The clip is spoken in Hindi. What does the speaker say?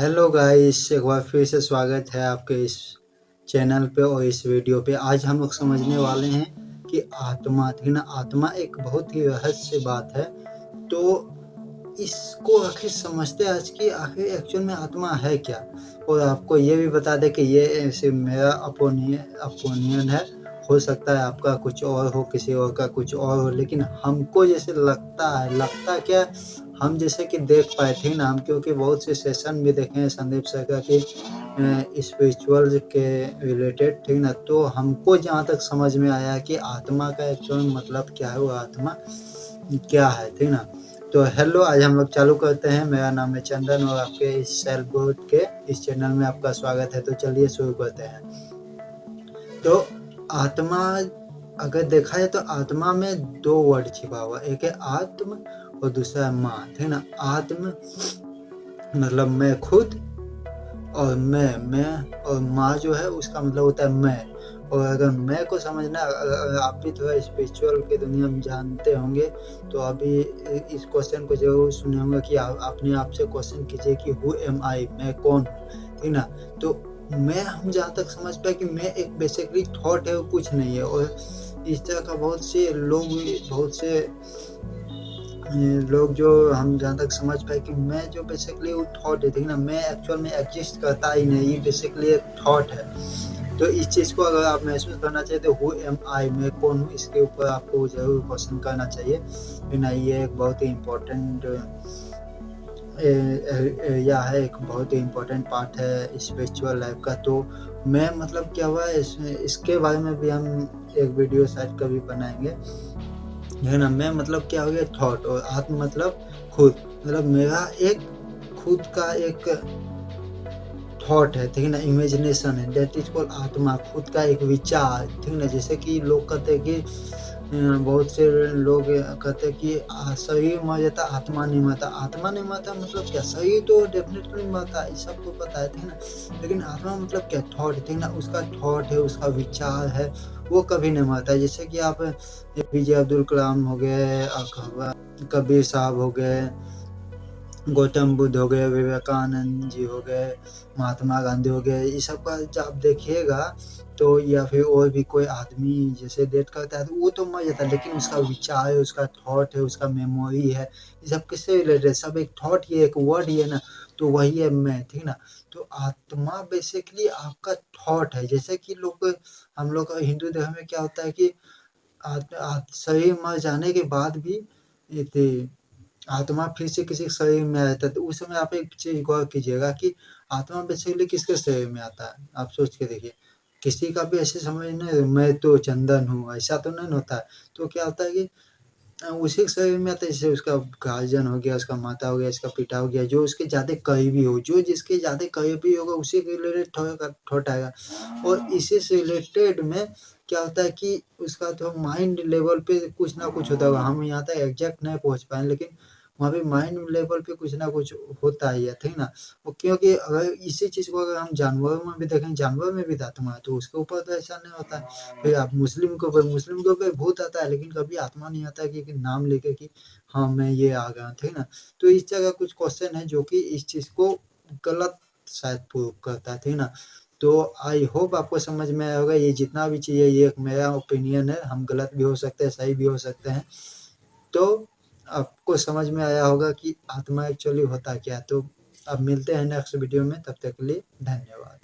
हेलो गाइस, एक बार फिर से स्वागत है आपके इस चैनल पे और इस वीडियो पे। आज हम लोग समझने वाले हैं कि आत्मा थी ना, आत्मा एक बहुत ही रहस्य बात है। तो इसको आखिर समझते हैं आज कि आखिर एक्चुअल में आत्मा है क्या। और आपको ये भी बता दें कि ये ऐसे मेरा अपोनियन है। हो सकता है आपका कुछ और हो, किसी और का कुछ और हो, लेकिन हमको जैसे लगता क्या, हम जैसे कि देख पाए थे ना, हम क्योंकि बहुत से सेशन भी देखे हैं संदीप सर का कि स्पिरिचुअल के रिलेटेड, ठीक ना। तो हमको जहाँ तक समझ में आया कि आत्मा का एक्चुअल मतलब क्या है, वो आत्मा क्या है, ठीक ना। तो हेलो, आज हम लोग चालू करते हैं। मेरा नाम है चंदन और आपके इस सेल्फ ग्रोथ के इस चैनल में आपका स्वागत है। तो चलिए शुरू करते हैं। तो आत्मा अगर देखा जाए तो आत्मा में दो वर्ड छिपा हुआ, एक है आत्म और दूसरा है माँ, ठीक ना। आत्म मतलब मैं खुद, और मैं और माँ जो है उसका मतलब होता है मैं। और अगर मैं को समझना, अगर आप भी थोड़ा स्पिरिचुअल की दुनिया में जानते होंगे तो अभी इस क्वेश्चन को जरूर सुने होंगे कि आप अपने आप से क्वेश्चन कीजिए कि हु एम आई, मैं कौन हूँ, ठीक ना। तो मैं, हम जहाँ तक समझ पाए कि मैं एक बेसिकली थॉट है, कुछ नहीं है। और इस तरह का बहुत से लोग जो हम जहाँ तक समझ पाए कि मैं जो बेसिकली वो थॉट है, ठीक ना। मैं एक्चुअल में एग्जिस्ट करता ही नहीं, ये बेसिकली एक थॉट है। तो इस चीज़ को अगर आप महसूस करना चाहिए तो हु एम आई, मैं कौन हूँ, इसके ऊपर आपको ज़रूर क्वेश्चन करना चाहिए, है ना। ये एक बहुत ही इम्पोर्टेंट एरिया है, एक बहुत ही इम्पोर्टेंट पार्ट है स्पिरिचुअल लाइफ का। तो मैं मतलब क्या हुआ है, इसके बारे में भी हम एक वीडियो शायद कभी बनाएंगे, है ना। मैं मतलब क्या हो गया, थॉट, और आत्म मतलब खुद, मतलब मेरा एक खुद का एक थॉट है, ठीक है ना, इमेजिनेशन है, दैट इज कॉल्ड आत्मा, खुद का एक विचार, ठीक ना। जैसे कि लोग कहते हैं कि बहुत से लोग कहते हैं कि शरीर मर जाता, आत्मा नहीं मरता। आत्मा नहीं मरता मतलब क्या, शरीर तो डेफिनेटली मरता है, ये सबको पता है, ठीक ना। लेकिन आत्मा मतलब क्या, थॉट, ठीक ना। उसका थॉट है, उसका विचार है, वो कभी नहीं मरता। जैसे कि आप एपीजे अब्दुल कलाम हो गए, कबीर साहब हो गए, गौतम बुद्ध हो गए, विवेकानंद जी हो गए, महात्मा गांधी हो गए, ये सब का जब आप देखिएगा तो, या फिर और भी कोई आदमी जैसे डेथ करता है तो वो तो मर जाता है, लेकिन उसका विचार है, उसका थॉट है, उसका मेमोरी है, ये सब किससे रिलेटेड, सब एक थॉट ही है, एक वर्ड ही है ना। तो वही है मैं, ठीक ना। तो आत्मा बेसिकली आपका थॉट है। जैसे कि हम लोग का हिंदू धर्म में क्या होता है कि शरीर मर जाने के बाद भी आत्मा फिर से किसी शरीर में आता है। तो उस समय आप एक चीज गौर कीजिएगा कि आत्मा बेसिकली किसके शरीर में आता है, आप सोच के देखिए। किसी का भी ऐसे समझ नहीं, मैं तो चंदन हूँ, ऐसा तो नहीं होता है। तो क्या होता है कि उसी के शरीर में आता है, जैसे उसका गार्जियन हो गया, उसका माता हो गया, इसका पिता हो गया, जो उसके ज्यादा करीबी हो, जो जिसके ज्यादा करीबी होगा उसी के रिलेटेड थॉट आएगा। और इसी से रिलेटेड में क्या होता है कि उसका तो माइंड लेवल पे कुछ ना कुछ होता होगा, हम यहाँ तक एग्जैक्ट नहीं पहुंच पाए, लेकिन वहाँ पे माइंड लेवल पे कुछ ना कुछ होता ही है, ठीक ना। और क्योंकि अगर इसी चीज को अगर हम जानवरों में भी देखें, जानवर में भी आत्मा है, तो उसके ऊपर तो ऐसा नहीं होता है। फिर आप मुस्लिम के ऊपर भूत आता है, लेकिन कभी आत्मा नहीं आता है कि नाम लेके कि हाँ मैं ये आ गया, ठीक ना। तो इस जगह कुछ क्वेश्चन है जो कि इस चीज को गलत शायद प्रूव करता है, ठीक ना। तो आई होप आपको समझ में आया होगा। ये जितना भी चीज़ है, ये एक मेरा ओपिनियन है, हम गलत भी हो सकते हैं, सही भी हो सकते हैं। तो आपको समझ में आया होगा कि आत्मा एक्चुअली होता क्या है। तो अब मिलते हैं नेक्स्ट वीडियो में, तब तक के लिए धन्यवाद।